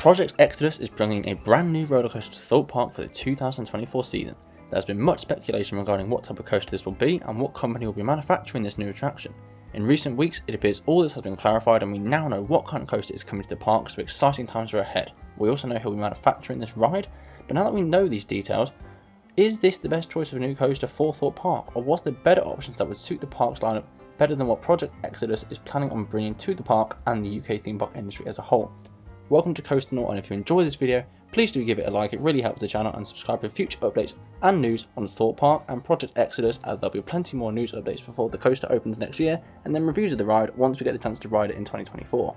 Project Exodus is bringing a brand new roller coaster to Thorpe Park for the 2024 season. There has been much speculation regarding what type of coaster this will be and what company will be manufacturing this new attraction. In recent weeks, it appears all this has been clarified and we now know what kind of coaster is coming to the park, so exciting times are ahead. We also know who will be manufacturing this ride, but now that we know these details, is this the best choice of a new coaster for Thorpe Park, or was there better options that would suit the park's lineup better than what Project Exodus is planning on bringing to the park and the UK theme park industry as a whole? Welcome to Coasternaut, and if you enjoy this video, please do give it a like, it really helps the channel, and subscribe for future updates and news on Thorpe Park and Project Exodus, as there'll be plenty more news updates before the coaster opens next year, and then reviews of the ride once we get the chance to ride it in 2024.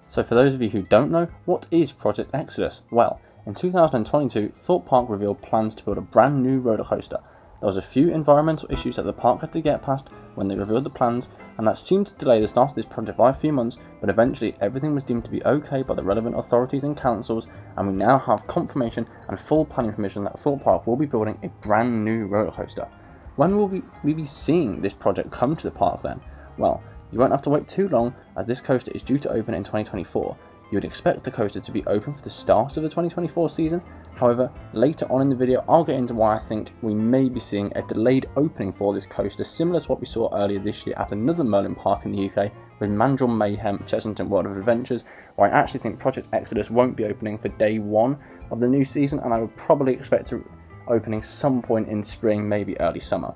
So for those of you who don't know, what is Project Exodus? Well, in 2022, Thorpe Park revealed plans to build a brand new roller coaster. There was a few environmental issues that the park had to get past when they revealed the plans, and that seemed to delay the start of this project by a few months, but eventually everything was deemed to be okay by the relevant authorities and councils, and we now have confirmation and full planning permission that Thorpe Park will be building a brand new roller coaster. When will we be seeing this project come to the park then? Well, you won't have to wait too long, as this coaster is due to open in 2024. You would expect the coaster to be open for the start of the 2024 season. However, later on in the video I'll get into why I think we may be seeing a delayed opening for this coaster, similar to what we saw earlier this year at another Merlin park in the UK with Mandrill Mayhem Chessington World of Adventures, where I actually think Project Exodus won't be opening for day one of the new season, and I would probably expect it opening some point in spring, maybe early summer.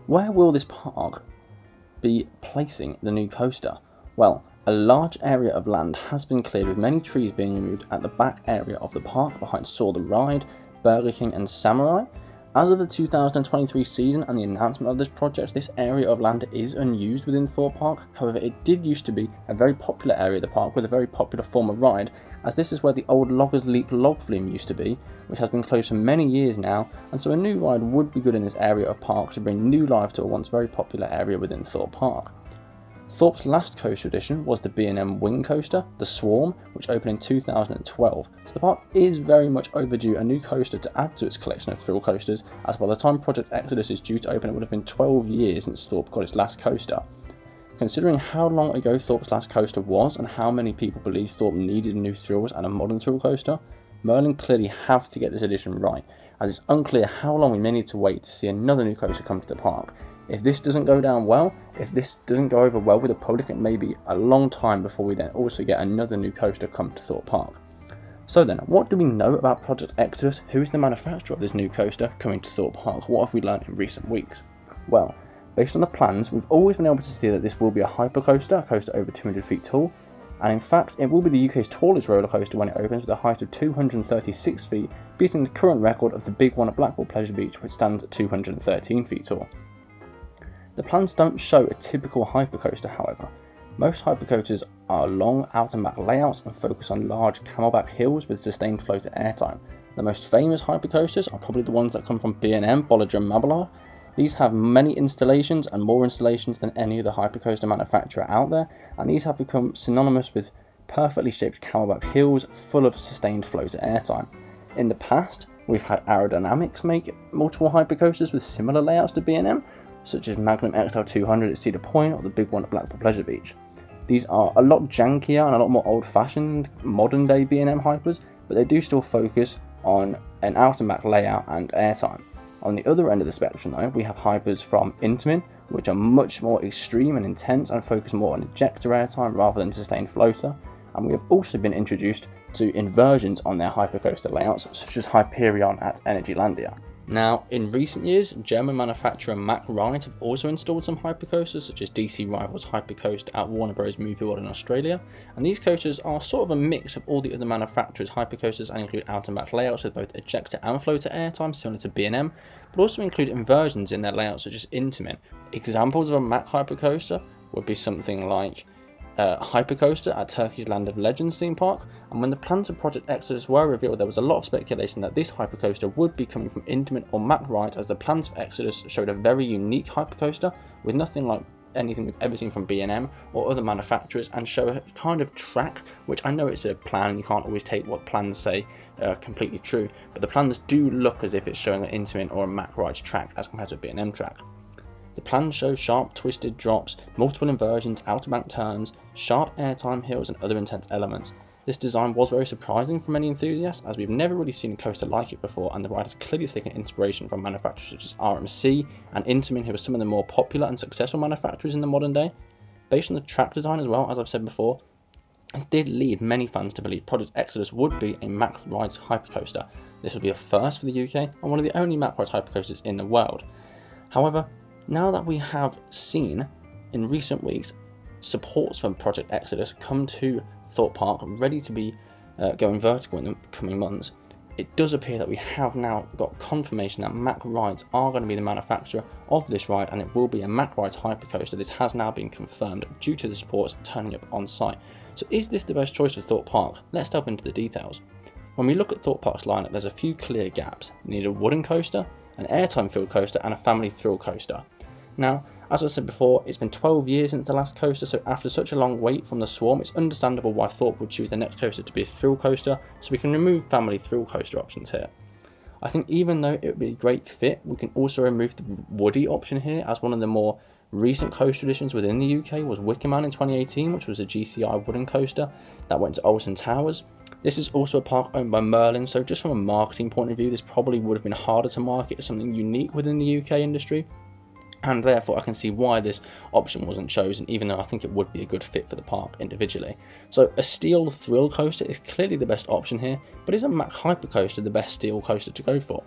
Where will this park be placing the new coaster? Well, a large area of land has been cleared, with many trees being removed at the back area of the park behind Saw the Ride, Burger King and Samurai. As of the 2023 season and the announcement of this project, this area of land is unused within Thorpe Park. However, it did used to be a very popular area of the park with a very popular former ride, as this is where the old Loggers Leap log flume used to be, which has been closed for many years now, and so a new ride would be good in this area of park to bring new life to a once very popular area within Thorpe Park. Thorpe's last coaster addition was the B&M wing coaster, the Swarm, which opened in 2012, so the park is very much overdue a new coaster to add to its collection of thrill coasters, as by the time Project Exodus is due to open it would have been 12 years since Thorpe got its last coaster. Considering how long ago Thorpe's last coaster was and how many people believe Thorpe needed new thrills and a modern thrill coaster, Merlin clearly have to get this addition right, as it's unclear how long we may need to wait to see another new coaster come to the park. If this doesn't go down well, if this doesn't go over well with the public, it may be a long time before we then also get another new coaster come to Thorpe Park. So then, what do we know about Project Exodus? Who is the manufacturer of this new coaster coming to Thorpe Park? What have we learned in recent weeks? Well, based on the plans, we've always been able to see that this will be a hypercoaster, a coaster over 200 feet tall, and in fact it will be the UK's tallest roller coaster when it opens, with a height of 236 feet, beating the current record of the big one at Blackpool Pleasure Beach, which stands at 213 feet tall. The plans don't show a typical hypercoaster, however. Most hypercoasters are long out and back layouts and focus on large camelback hills with sustained flow to airtime. The most famous hypercoasters are probably the ones that come from B&M, Bolliger and Mabillard. These have many installations and more installations than any other hypercoaster manufacturer out there, and these have become synonymous with perfectly shaped camelback hills full of sustained flow to airtime. In the past, we've had Aerodynamics make multiple hypercoasters with similar layouts to B&M, such as Magnum XL200 at Cedar Point or the big one at Blackpool Pleasure Beach. These are a lot jankier and a lot more old-fashioned, modern-day B&M hypers, but they do still focus on an out and back layout and airtime. On the other end of the spectrum though, we have hypers from Intamin, which are much more extreme and intense and focus more on ejector airtime rather than sustained floater, and we have also been introduced to inversions on their hypercoaster layouts, such as Hyperion at Energylandia. Now, in recent years, German manufacturer Mack Rides have also installed some hypercoasters, such as DC Rivals Hypercoaster at Warner Bros. Movie World in Australia, and these coasters are sort of a mix of all the other manufacturers' hypercoasters and include out and back layouts with both ejector and floater airtime, similar to B&M, but also include inversions in their layouts, such as Intamin. Examples of a Mack hypercoaster would be something like Hypercoaster at Turkey's Land of Legends theme park, and when the plans of Project Exodus were revealed, there was a lot of speculation that this hypercoaster would be coming from Intamin or Mack Rides, as the plans for Exodus showed a very unique hypercoaster with nothing like anything we've ever seen from B&M or other manufacturers, and show a kind of track, which I know it's a plan, you can't always take what plans say completely true, but the plans do look as if it's showing an Intamin or a Mack Rides track as compared to a B&M track. The plans show sharp twisted drops, multiple inversions, out-of-bank turns, sharp airtime hills and other intense elements. This design was very surprising for many enthusiasts, as we've never really seen a coaster like it before, and the ride has clearly taken inspiration from manufacturers such as RMC and Intamin, who are some of the more popular and successful manufacturers in the modern day. Based on the track design as well, as I've said before, this did lead many fans to believe Project Exodus would be a Mack Rides hypercoaster. This would be a first for the UK and one of the only Mack Rides hypercoasters in the world. However, now that we have seen in recent weeks supports from Project Exodus come to Thorpe Park ready to be going vertical in the coming months, it does appear that we have now got confirmation that Mack Rides are going to be the manufacturer of this ride, and it will be a Mack Rides hypercoaster. This has now been confirmed due to the supports turning up on site. So is this the best choice for Thorpe Park? Let's delve into the details. When we look at Thorpe Park's lineup, there's a few clear gaps. You need a wooden coaster, an airtime filled coaster, and a family thrill coaster. Now, as I said before, it's been 12 years since the last coaster, so after such a long wait from the Swarm, it's understandable why Thorpe would choose the next coaster to be a thrill coaster, so we can remove family thrill coaster options here. I think even though it would be a great fit, we can also remove the Woody option here, as one of the more recent coaster additions within the UK was Wickerman in 2018, which was a GCI wooden coaster that went to Alton Towers. This is also a park owned by Merlin, so just from a marketing point of view, this probably would have been harder to market as something unique within the UK industry. And therefore I can see why this option wasn't chosen, even though I think it would be a good fit for the park individually. So a steel thrill coaster is clearly the best option here, but is a Mack hypercoaster the best steel coaster to go for?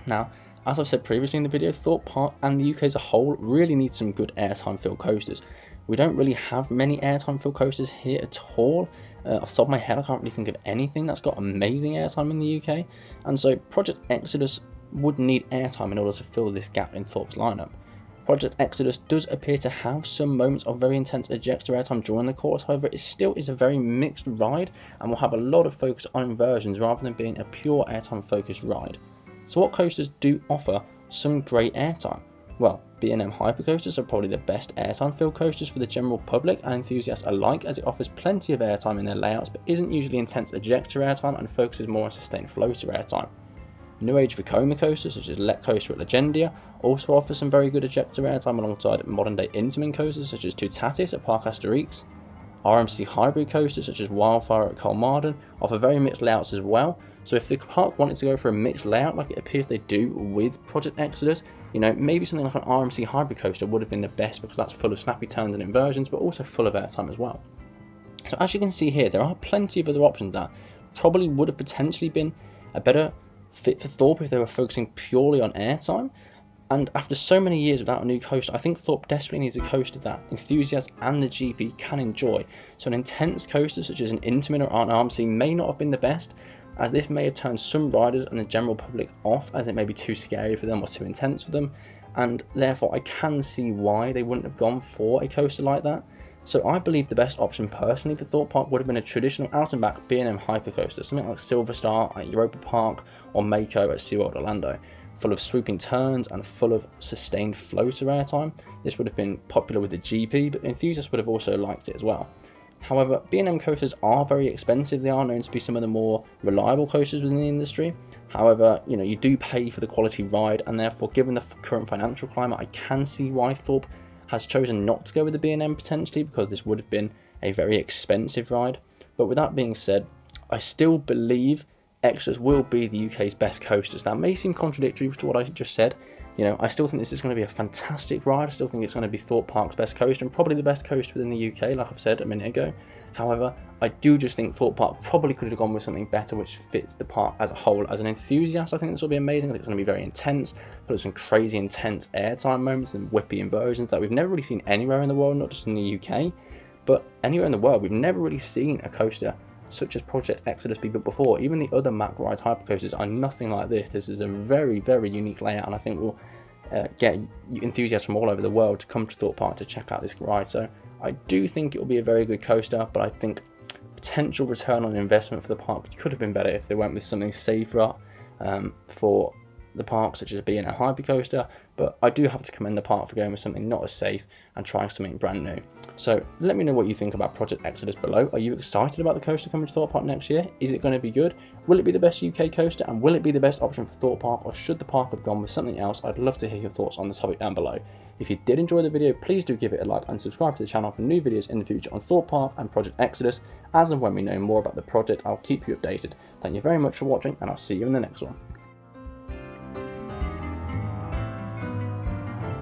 Now, as I've said previously in the video, Thorpe Park and the UK as a whole really need some good airtime filled coasters. We don't really have many airtime filled coasters here at all. Off the top of my head, I can't really think of anything that's got amazing airtime in the UK, and so Project Exodus would need airtime in order to fill this gap in Thorpe's lineup. Project Exodus does appear to have some moments of very intense ejector airtime during the course, however it still is a very mixed ride and will have a lot of focus on inversions rather than being a pure airtime focused ride. So what coasters do offer some great airtime? Well, B&M hypercoasters are probably the best airtime filled coasters for the general public and enthusiasts alike, as it offers plenty of airtime in their layouts but isn't usually intense ejector airtime and focuses more on sustained floater airtime. New Age Vekoma coasters such as Let Coaster at Legendia also offer some very good ejector airtime alongside modern day Intamin coasters such as Tutatis at Parc Astérix. RMC hybrid coasters such as Wildfire at Colmarden offer very mixed layouts as well, so if the park wanted to go for a mixed layout like it appears they do with Project Exodus, you know, maybe something like an RMC hybrid coaster would have been the best because that's full of snappy turns and inversions but also full of airtime as well. So as you can see here, there are plenty of other options that probably would have potentially been a better fit for Thorpe if they were focusing purely on airtime. And after so many years without a new coaster, I think Thorpe desperately needs a coaster that enthusiasts and the GP can enjoy. So an intense coaster such as an Intamin or an RMC may not have been the best, as this may have turned some riders and the general public off, as it may be too scary for them or too intense for them, and therefore I can see why they wouldn't have gone for a coaster like that. So I believe the best option personally for Thorpe Park would have been a traditional out and back B&M hypercoaster, something like Silver Star at Europa Park or Mako at SeaWorld Orlando, full of swooping turns and full of sustained floater airtime. This would have been popular with the GP, but enthusiasts would have also liked it as well. However, B&M coasters are very expensive. They are known to be some of the more reliable coasters within the industry. However, you know, you do pay for the quality ride, and therefore given the current financial climate, I can see why Thorpe has chosen not to go with the B&M potentially, because this would have been a very expensive ride. But with that being said, I still believe Exodus will be the UK's best coasters. That may seem contradictory to what I just said. You know, I still think this is going to be a fantastic ride. I still think it's going to be Thorpe Park's best coaster and probably the best coaster within the UK, like I've said a minute ago. However, I do just think Thorpe Park probably could have gone with something better which fits the park as a whole. As an enthusiast, I think this will be amazing. I think it's going to be very intense, full of some crazy intense airtime moments and whippy inversions that we've never really seen anywhere in the world, not just in the UK, but anywhere in the world. We've never really seen a coaster such as Project Exodus be built before. Even the other Mack Rides hypercoasters are nothing like this. This is a very, very unique layout, and I think we'll get enthusiasts from all over the world to come to Thorpe Park to check out this ride. So I do think it will be a very good coaster, but I think potential return on investment for the park could have been better if they went with something safer for the park, such as being a hypercoaster, but I do have to commend the park for going with something not as safe and trying something brand new. So let me know what you think about Project Exodus below. Are you excited about the coaster coming to Thorpe Park next year? Is it going to be good? Will it be the best UK coaster, and will it be the best option for Thorpe Park, or should the park have gone with something else? I'd love to hear your thoughts on the topic down below. If you did enjoy the video, please do give it a like and subscribe to the channel for new videos in the future on Thorpe Park and Project Exodus. As and when we know more about the project, I'll keep you updated. Thank you very much for watching, and I'll see you in the next one.